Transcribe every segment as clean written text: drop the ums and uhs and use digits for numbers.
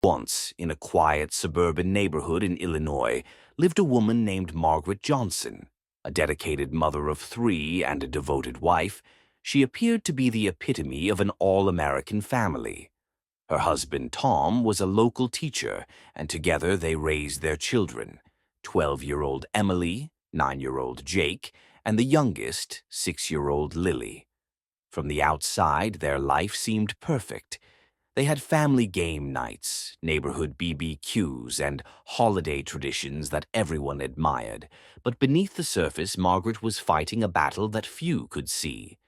Once, in a quiet suburban neighborhood in Illinois, lived a woman named Margaret Johnson. A dedicated mother of three and a devoted wife, she appeared to be the epitome of an all-American family. Her husband, Tom, was a local teacher, and together they raised their children, 12-year-old Emily, 9-year-old Jake, and the youngest, 6-year-old Lily. From the outside, their life seemed perfect. They had family game nights, neighborhood BBQs, and holiday traditions that everyone admired. But beneath the surface, Margaret was fighting a battle that few could see.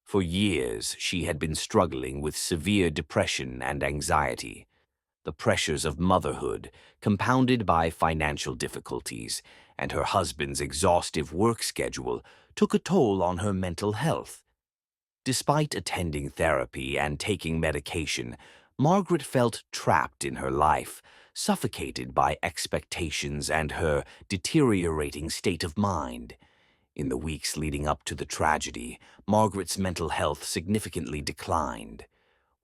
For years, she had been struggling with severe depression and anxiety. The pressures of motherhood, compounded by financial difficulties, and her husband's exhaustive work schedule, took a toll on her mental health. Despite attending therapy and taking medication, Margaret felt trapped in her life, suffocated by expectations and her deteriorating state of mind. In the weeks leading up to the tragedy, Margaret's mental health significantly declined.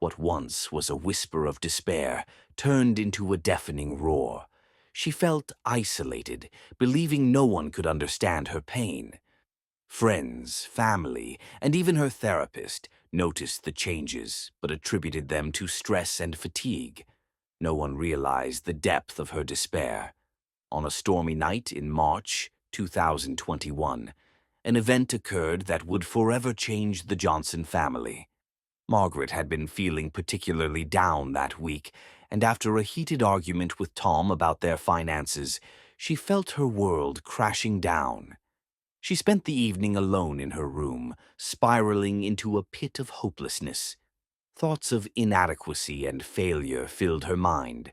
What once was a whisper of despair turned into a deafening roar. She felt isolated, believing no one could understand her pain. Friends, family, and even her therapist noticed the changes but attributed them to stress and fatigue. No one realized the depth of her despair. On a stormy night in March 2021, an event occurred that would forever change the Johnson family. Margaret had been feeling particularly down that week, and after a heated argument with Tom about their finances, she felt her world crashing down. She spent the evening alone in her room, spiraling into a pit of hopelessness. Thoughts of inadequacy and failure filled her mind.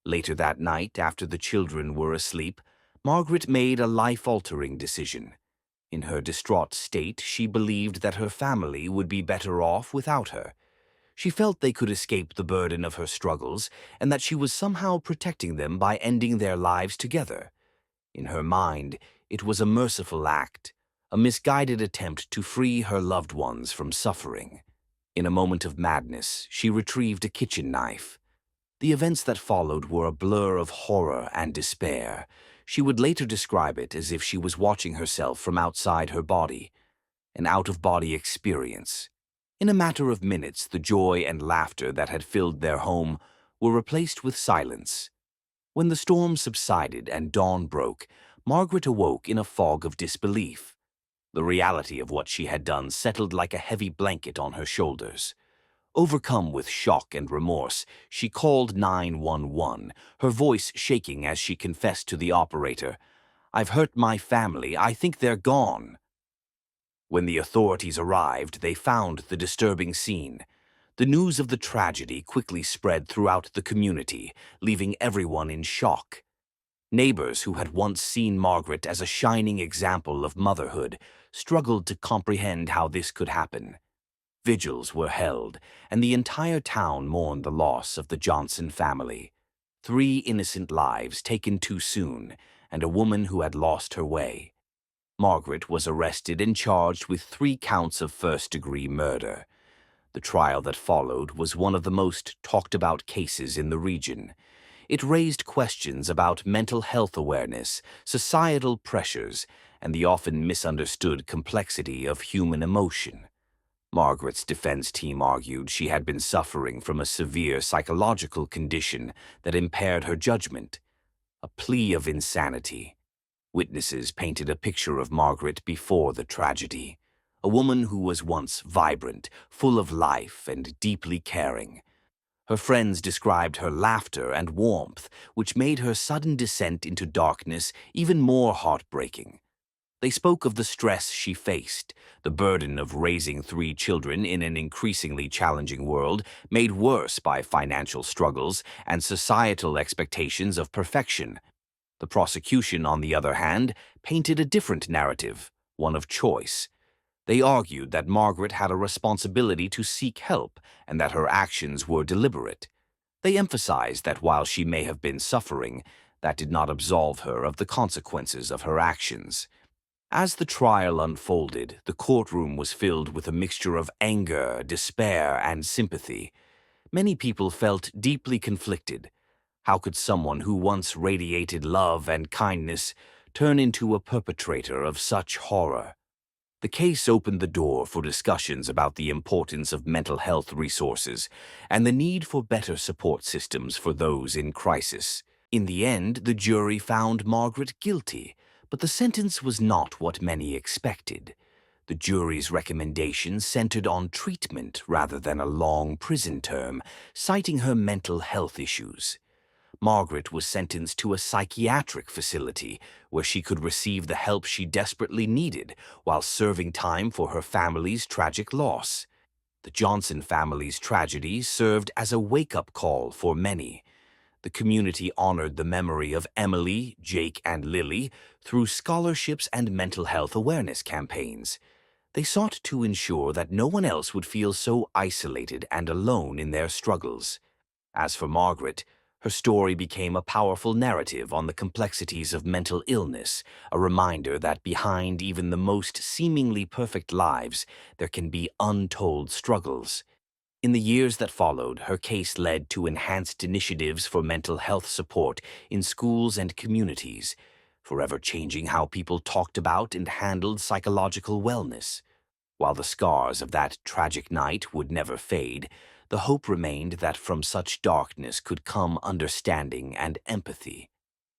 Later that night, after the children were asleep, Margaret made a life-altering decision. In her distraught state, she believed that her family would be better off without her. She felt they could escape the burden of her struggles and that she was somehow protecting them by ending their lives together. In her mind, it was a merciful act, a misguided attempt to free her loved ones from suffering. In a moment of madness, she retrieved a kitchen knife. The events that followed were a blur of horror and despair. She would later describe it as if she was watching herself from outside her body, an out-of-body experience. In a matter of minutes, the joy and laughter that had filled their home were replaced with silence. When the storm subsided and dawn broke, Margaret awoke in a fog of disbelief. The reality of what she had done settled like a heavy blanket on her shoulders. Overcome with shock and remorse, she called 911, her voice shaking as she confessed to the operator, "I've hurt my family. I think they're gone." When the authorities arrived, they found the disturbing scene. The news of the tragedy quickly spread throughout the community, leaving everyone in shock. Neighbors who had once seen Margaret as a shining example of motherhood struggled to comprehend how this could happen. Vigils were held, and the entire town mourned the loss of the Johnson family. 3 innocent lives taken too soon, and a woman who had lost her way. Margaret was arrested and charged with 3 counts of first-degree murder. The trial that followed was one of the most talked-about cases in the region. It raised questions about mental health awareness, societal pressures, and the often misunderstood complexity of human emotion. Margaret's defense team argued she had been suffering from a severe psychological condition that impaired her judgment, a plea of insanity. Witnesses painted a picture of Margaret before the tragedy, a woman who was once vibrant, full of life, and deeply caring. Her friends described her laughter and warmth, which made her sudden descent into darkness even more heartbreaking. They spoke of the stress she faced, the burden of raising 3 children in an increasingly challenging world, made worse by financial struggles and societal expectations of perfection. The prosecution, on the other hand, painted a different narrative, one of choice. They argued that Margaret had a responsibility to seek help and that her actions were deliberate. They emphasized that while she may have been suffering, that did not absolve her of the consequences of her actions. As the trial unfolded, the courtroom was filled with a mixture of anger, despair, and sympathy. Many people felt deeply conflicted. How could someone who once radiated love and kindness turn into a perpetrator of such horror? The case opened the door for discussions about the importance of mental health resources and the need for better support systems for those in crisis. In the end, the jury found Margaret guilty, but the sentence was not what many expected. The jury's recommendation centered on treatment rather than a long prison term, citing her mental health issues. Margaret was sentenced to a psychiatric facility where she could receive the help she desperately needed while serving time for her family's tragic loss. The Johnson family's tragedy served as a wake-up call for many. The community honored the memory of Emily, Jake, and Lily through scholarships and mental health awareness campaigns. They sought to ensure that no one else would feel so isolated and alone in their struggles. As for Margaret, her story became a powerful narrative on the complexities of mental illness, a reminder that behind even the most seemingly perfect lives, there can be untold struggles. In the years that followed, her case led to enhanced initiatives for mental health support in schools and communities, forever changing how people talked about and handled psychological wellness. While the scars of that tragic night would never fade, the hope remained that from such darkness could come understanding and empathy.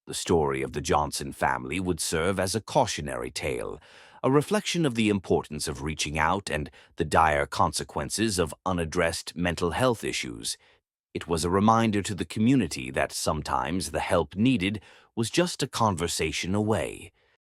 The story of the Johnson family would serve as a cautionary tale, a reflection of the importance of reaching out and the dire consequences of unaddressed mental health issues. It was a reminder to the community that sometimes the help needed was just a conversation away.